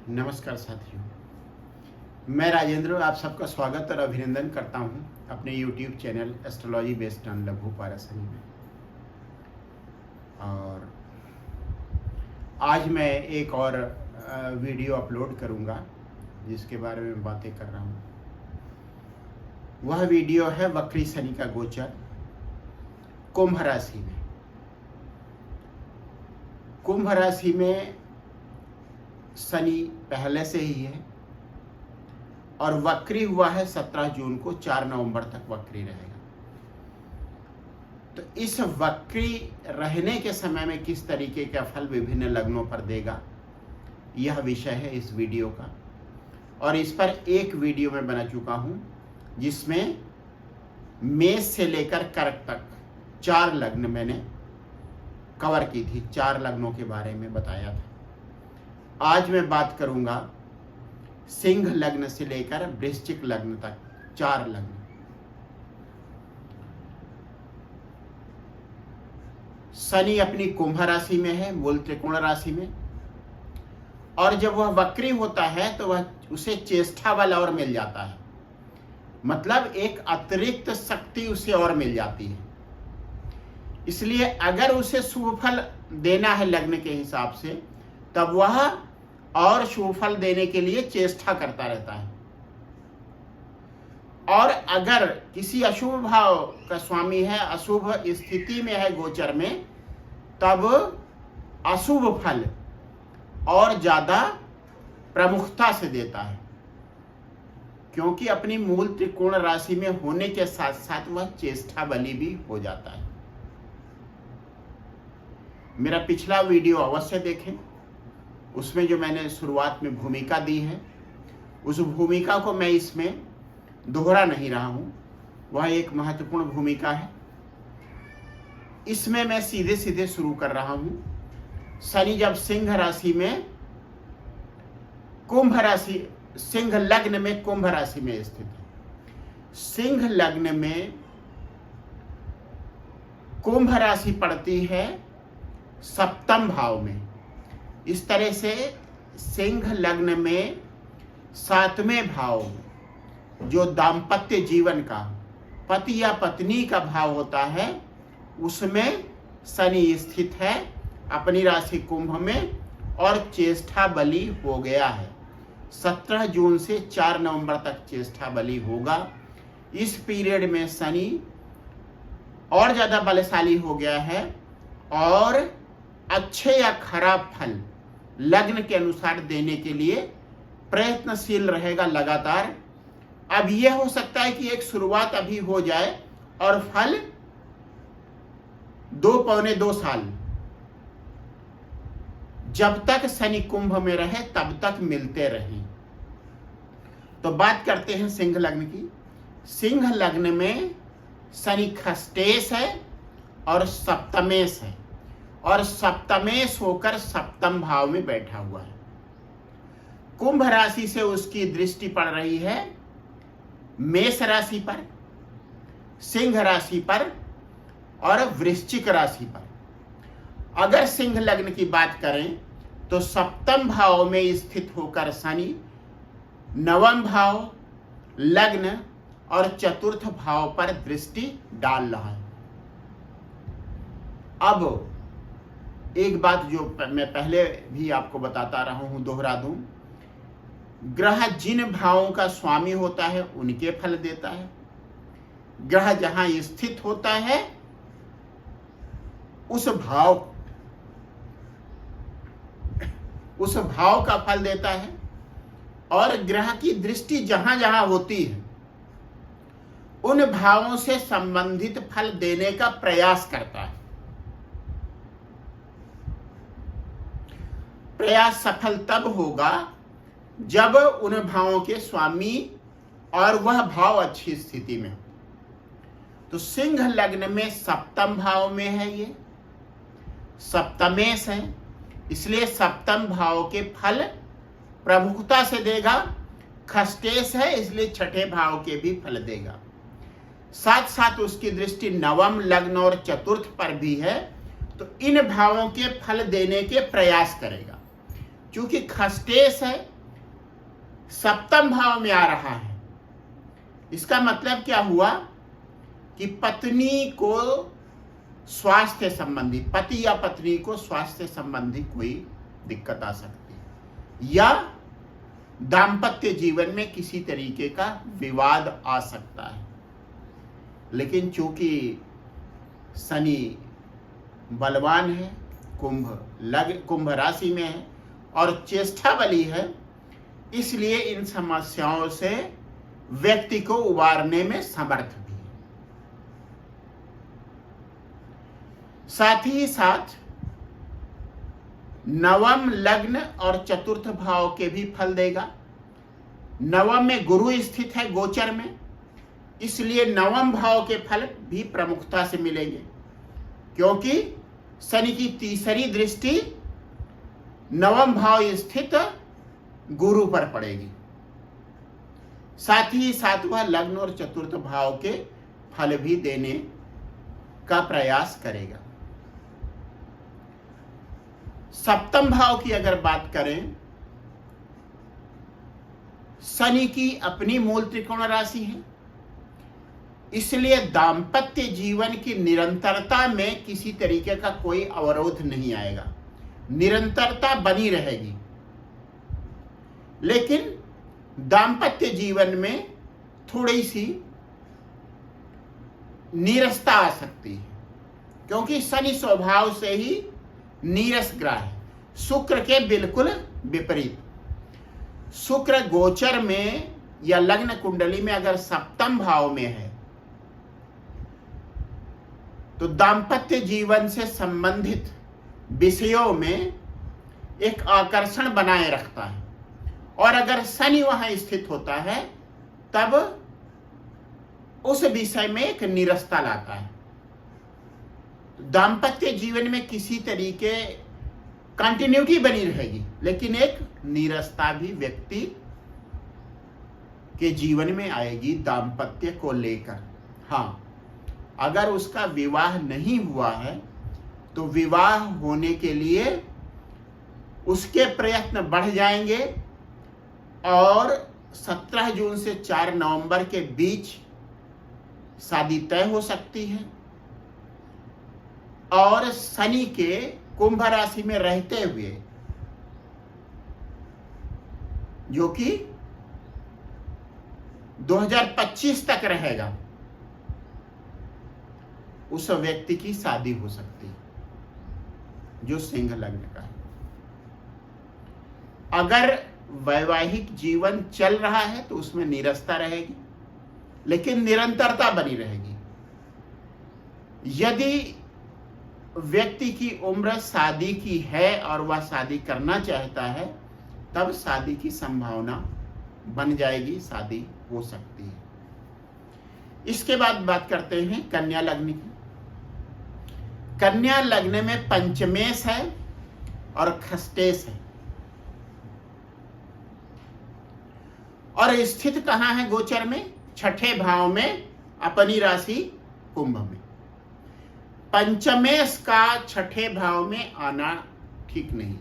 नमस्कार साथियों, मैं राजेंद्र आप सबका स्वागत और अभिनंदन करता हूं अपने YouTube channel astrology based on लघु पाराशरी में। और आज मैं एक और वीडियो अपलोड करूंगा जिसके बारे में बातें कर रहा हूं। वह वीडियो है वक्री शनि का गोचर कुंभ राशि में। कुंभ राशि में शनि पहले से ही है और वक्री हुआ है 17 जून को, 4 नवंबर तक वक्री रहेगा। तो इस वक्री रहने के समय में किस तरीके का फल विभिन्न लग्नों पर देगा, यह विषय है इस वीडियो का। और इस पर एक वीडियो मैं बना चुका हूं जिसमें मेष से लेकर कर्क तक 4 लग्न मैंने कवर की थी, 4 लग्नों के बारे में बताया था। आज मैं बात करूंगा सिंह लग्न से लेकर वृश्चिक लग्न तक 4 लग्न। शनि अपनी कुंभ राशि में है, मूल त्रिकोण राशि में, और जब वह वक्री होता है तो वह उसे चेष्टा बल और मिल जाता है, मतलब एक अतिरिक्त शक्ति उसे और मिल जाती है। इसलिए अगर उसे शुभ फल देना है लग्न के हिसाब से, तब वह और शुभ फल देने के लिए चेष्टा करता रहता है। और अगर किसी अशुभ भाव का स्वामी है, अशुभ स्थिति में है गोचर में, तब अशुभ फल और ज्यादा प्रमुखता से देता है, क्योंकि अपनी मूल त्रिकोण राशि में होने के साथ साथ वह चेष्टा बली भी हो जाता है। मेरा पिछला वीडियो अवश्य देखें, उसमें जो मैंने शुरुआत में भूमिका दी है, उस भूमिका को मैं इसमें दोहरा नहीं रहा हूं। वह एक महत्वपूर्ण भूमिका है। इसमें मैं सीधे सीधे शुरू कर रहा हूं। शनि जब सिंह राशि में कुंभ राशि, सिंह लग्न में कुंभ राशि में स्थित है। सिंह लग्न में कुंभ राशि पड़ती है 7वें भाव में। इस तरह से सिंह लग्न में 7वें भाव, जो दाम्पत्य जीवन का, पति या पत्नी का भाव होता है, उसमें शनि स्थित है अपनी राशि कुंभ में और चेष्टा बली हो गया है। 17 जून से 4 नवंबर तक चेष्टा बली होगा। इस पीरियड में शनि और ज्यादा बलशाली हो गया है और अच्छे या खराब फल लग्न के अनुसार देने के लिए प्रयत्नशील रहेगा लगातार। अब यह हो सकता है कि एक शुरुआत अभी हो जाए और फल 2 पौने 2 साल जब तक शनि कुंभ में रहे तब तक मिलते रहें। तो बात करते हैं सिंह लग्न की। सिंह लग्न में शनि खष्टेश है और सप्तमेश है, और सप्तमेश होकर 7वें भाव में बैठा हुआ है। कुंभ राशि से उसकी दृष्टि पड़ रही है मेष राशि पर, सिंह राशि पर और वृश्चिक राशि पर। अगर सिंह लग्न की बात करें तो 7वें भाव में स्थित होकर शनि 9वें भाव, लग्न और 4th भाव पर दृष्टि डाल रहा है। अब एक बात जो मैं पहले भी आपको बताता रहा हूं, दोहरा दूं। ग्रह जिन भावों का स्वामी होता है उनके फल देता है। ग्रह जहां स्थित होता है उस भाव का फल देता है, और ग्रह की दृष्टि जहां जहां होती है उन भावों से संबंधित फल देने का प्रयास करता है। प्रयास सफल तब होगा जब उन भावों के स्वामी और वह भाव अच्छी स्थिति में हो। तो सिंह लग्न में 7वें भाव में है, ये सप्तमेश है, इसलिए 7वें भाव के फल प्रमुखता से देगा। खष्टेश है इसलिए 6ठे भाव के भी फल देगा। साथ साथ उसकी दृष्टि 9वें लग्न और 4th पर भी है, तो इन भावों के फल देने के प्रयास करेगा। क्योंकि खष्टेश है सप्तम भाव में आ रहा है, इसका मतलब क्या हुआ कि पत्नी को स्वास्थ्य संबंधी, पति या पत्नी को स्वास्थ्य संबंधी कोई दिक्कत आ सकती है, या दाम्पत्य जीवन में किसी तरीके का विवाद आ सकता है। लेकिन चूंकि शनि बलवान है, कुंभ राशि में है और चेष्टा बली है, इसलिए इन समस्याओं से व्यक्ति को उबारने में समर्थ भी है। साथ ही साथ नवम लग्न और चतुर्थ भाव के भी फल देगा। नवम में गुरु स्थित है गोचर में, इसलिए नवम भाव के फल भी प्रमुखता से मिलेंगे, क्योंकि शनि की तीसरी दृष्टि नवम भाव स्थित गुरु पर पड़ेगी। साथ ही साथ वह लग्न और चतुर्थ भाव के फल भी देने का प्रयास करेगा। सप्तम भाव की अगर बात करें, शनि की अपनी मूल त्रिकोण राशि है, इसलिए दाम्पत्य जीवन की निरंतरता में किसी तरीके का कोई अवरोध नहीं आएगा, निरंतरता बनी रहेगी। लेकिन दाम्पत्य जीवन में थोड़ी सी नीरसता आ सकती है, क्योंकि शनि स्वभाव से ही नीरस ग्रह है, शुक्र के बिल्कुल विपरीत। शुक्र गोचर में या लग्न कुंडली में अगर सप्तम भाव में है तो दाम्पत्य जीवन से संबंधित विषयों में एक आकर्षण बनाए रखता है, और अगर शनि वहां स्थित होता है तब उस विषय में एक नीरसता लाता है। दाम्पत्य जीवन में किसी तरीके कंटिन्यूटी बनी रहेगी, लेकिन एक नीरसता भी व्यक्ति के जीवन में आएगी दाम्पत्य को लेकर। हाँ, अगर उसका विवाह नहीं हुआ है तो विवाह होने के लिए उसके प्रयत्न बढ़ जाएंगे, और 17 जून से 4 नवंबर के बीच शादी तय हो सकती है। और शनि के कुंभ राशि में रहते हुए, जो कि 2025 तक रहेगा, उस व्यक्ति की शादी हो सकती है जो सिंह लग्न का है। अगर वैवाहिक जीवन चल रहा है तो उसमें नीरसता रहेगी, लेकिन निरंतरता बनी रहेगी। यदि व्यक्ति की उम्र शादी की है और वह शादी करना चाहता है, तब शादी की संभावना बन जाएगी, शादी हो सकती है। इसके बाद बात करते हैं कन्या लग्न की। कन्या लग्न में पंचमेश है और खष्टेश है, और स्थित कहां है गोचर में? 6ठे भाव में, अपनी राशि कुंभ में। पंचमेश का 6ठे भाव में आना ठीक नहीं।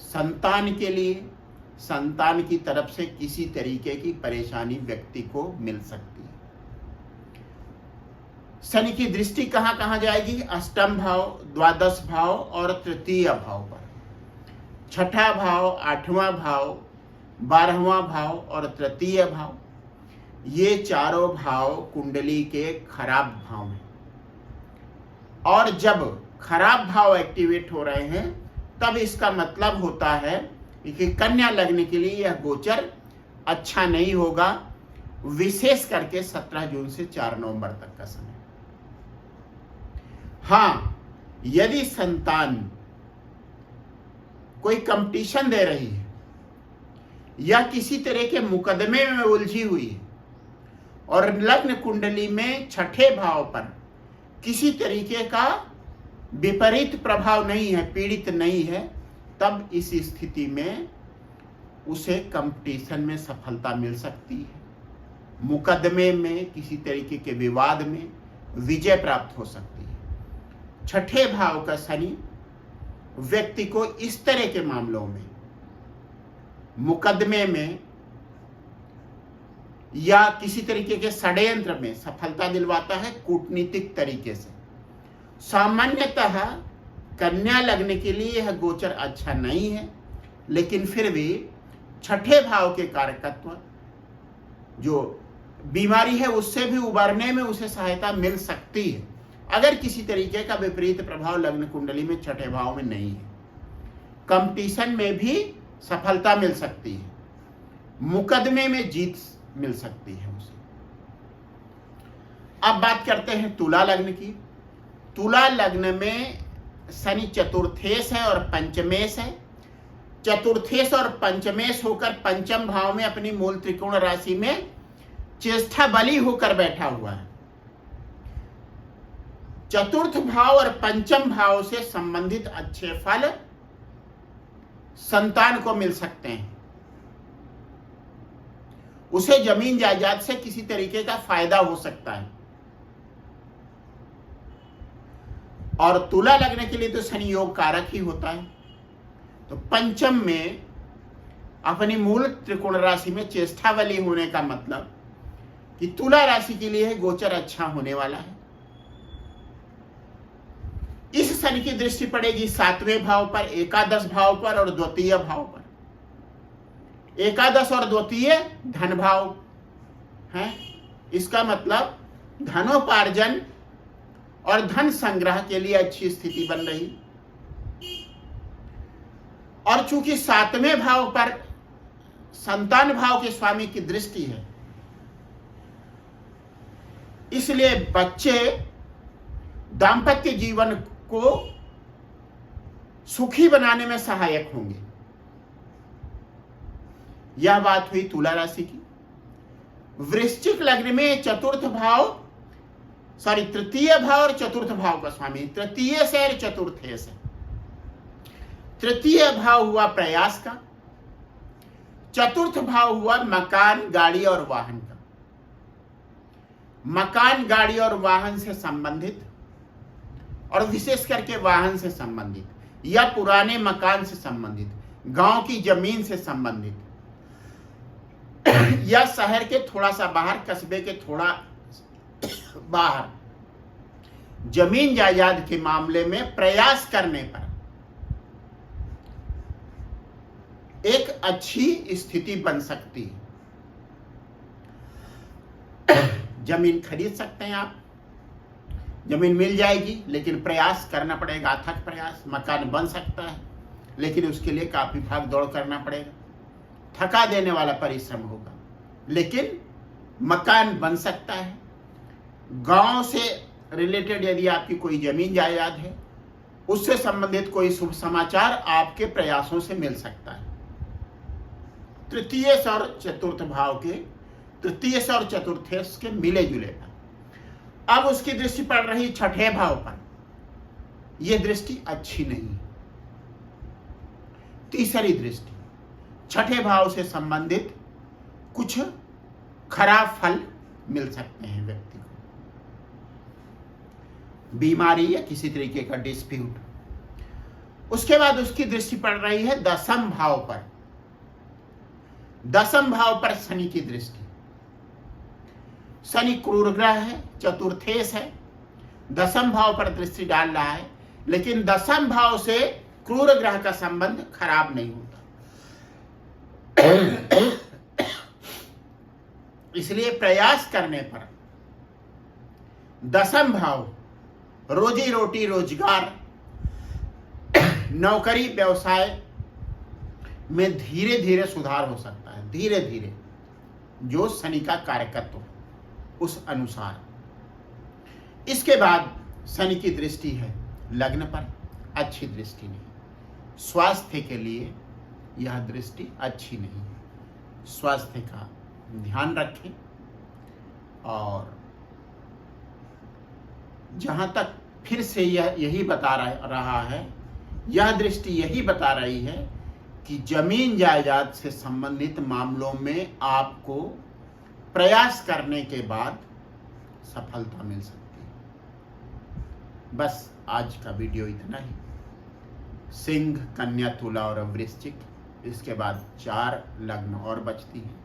संतान के लिए, संतान की तरफ से किसी तरीके की परेशानी व्यक्ति को मिल सकती है। शनि की दृष्टि कहां कहां जाएगी? अष्टम भाव, द्वादश भाव और तृतीय भाव पर। 6ठा भाव, 8वां भाव, 12वां भाव और तृतीय भाव, ये चारों भाव कुंडली के खराब भाव हैं। और जब खराब भाव एक्टिवेट हो रहे हैं तब इसका मतलब होता है कि कन्या लग्न के लिए यह गोचर अच्छा नहीं होगा, विशेष करके 17 जून से 4 नवंबर तक का समय। हाँ, यदि संतान कोई कंपटीशन दे रही है या किसी तरह के मुकदमे में उलझी हुई है और लग्न कुंडली में 6ठे भाव पर किसी तरीके का विपरीत प्रभाव नहीं है, पीड़ित नहीं है, तब इस स्थिति में उसे कंपटीशन में सफलता मिल सकती है, मुकदमे में, किसी तरीके के विवाद में विजय प्राप्त हो सकती है। 6ठे भाव का शनि व्यक्ति को इस तरह के मामलों में मुकदमे में या किसी तरीके के षड्यंत्र में सफलता दिलवाता है कूटनीतिक तरीके से। सामान्यतः कन्या लग्न के लिए यह गोचर अच्छा नहीं है, लेकिन फिर भी छठे भाव के कारकत्व जो बीमारी है उससे भी उबरने में उसे सहायता मिल सकती है, अगर किसी तरीके का विपरीत प्रभाव लग्न कुंडली में छठे भाव में नहीं है। कंपटीशन में भी सफलता मिल सकती है, मुकदमे में जीत मिल सकती है उसे। अब बात करते हैं तुला लग्न की। तुला लग्न में शनि चतुर्थेश है और पंचमेश है। चतुर्थेश और पंचमेश होकर पंचम भाव में अपनी मूल त्रिकोण राशि में चेष्टा बली होकर बैठा हुआ है। चतुर्थ भाव और पंचम भाव से संबंधित अच्छे फल संतान को मिल सकते हैं। उसे जमीन जायदाद से किसी तरीके का फायदा हो सकता है। और तुला लग्न के लिए तो शनि योग कारक ही होता है, तो पंचम में अपनी मूल त्रिकोण राशि में चेष्टा बली होने का मतलब कि तुला राशि के लिए गोचर अच्छा होने वाला है। इस शनि की दृष्टि पड़ेगी 7वें भाव पर, एकादश भाव पर और द्वितीय भाव पर। एकादश और द्वितीय धन भाव है, इसका मतलब धनोपार्जन और धन संग्रह के लिए अच्छी स्थिति बन रही। और चूंकि 7वें भाव पर संतान भाव के स्वामी की दृष्टि है, इसलिए बच्चे दाम्पत्य जीवन को सुखी बनाने में सहायक होंगे। यह बात हुई तुला राशि की। वृश्चिक लग्न में तृतीय भाव और चतुर्थ भाव का स्वामी तृतीय से और चतुर्थ से। तृतीय भाव हुआ प्रयास का, चतुर्थ भाव हुआ मकान, गाड़ी और वाहन का। मकान, गाड़ी और वाहन से संबंधित, और विशेष करके वाहन से संबंधित या पुराने मकान से संबंधित, गांव की जमीन से संबंधित या शहर के थोड़ा सा बाहर, कस्बे के थोड़ा बाहर जमीन जायदाद के मामले में प्रयास करने पर एक अच्छी स्थिति बन सकती है। जमीन खरीद सकते हैं आप, जमीन मिल जाएगी, लेकिन प्रयास करना पड़ेगा, अथक प्रयास। मकान बन सकता है, लेकिन उसके लिए काफी भाग दौड़ करना पड़ेगा, थका देने वाला परिश्रम होगा, लेकिन मकान बन सकता है। गांव से रिलेटेड यदि आपकी कोई जमीन जायदाद है, उससे संबंधित कोई शुभ समाचार आपके प्रयासों से मिल सकता है। तृतीय और चतुर्थ भाव के, तृतीय और चतुर्थेश के मिले जुले। अब उसकी दृष्टि पड़ रही छठे भाव पर, यह दृष्टि अच्छी नहीं। तीसरी दृष्टि, छठे भाव से संबंधित कुछ खराब फल मिल सकते हैं व्यक्ति को, बीमारी या किसी तरीके का डिस्प्यूट। उसके बाद उसकी दृष्टि पड़ रही है दसम भाव पर। दसम भाव पर शनि की दृष्टि। शनि क्रूर ग्रह है, चतुर्थेश है, दसम भाव पर दृष्टि डाल रहा है, लेकिन दसम भाव से क्रूर ग्रह का संबंध खराब नहीं होता। इसलिए प्रयास करने पर दसम भाव, रोजी रोटी, रोजगार, नौकरी, व्यवसाय में धीरे धीरे सुधार हो सकता है, धीरे धीरे, जो शनि का कारकत्व है उस अनुसार। इसके बाद शनि की दृष्टि है लग्न पर, अच्छी दृष्टि नहीं। स्वास्थ्य के लिए यह दृष्टि अच्छी नहीं है। स्वास्थ्य का ध्यान रखें। और जहां तक फिर से यही बता रहा है, यह दृष्टि यही बता रही है कि जमीन जायदाद से संबंधित मामलों में आपको प्रयास करने के बाद सफलता मिल सकती है। बस आज का वीडियो इतना ही। सिंह, कन्या, तुला और वृश्चिक इसके बाद 4 लग्न और बचती हैं।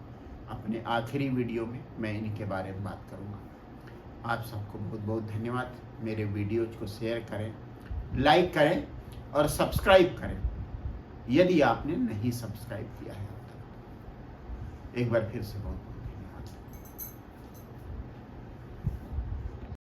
अपने आखिरी वीडियो में मैं इनके बारे में बात करूँगा। आप सबको बहुत बहुत धन्यवाद। मेरे वीडियोज को शेयर करें, लाइक करें और सब्सक्राइब करें यदि आपने नहीं सब्सक्राइब किया है। एक बार फिर से बहुत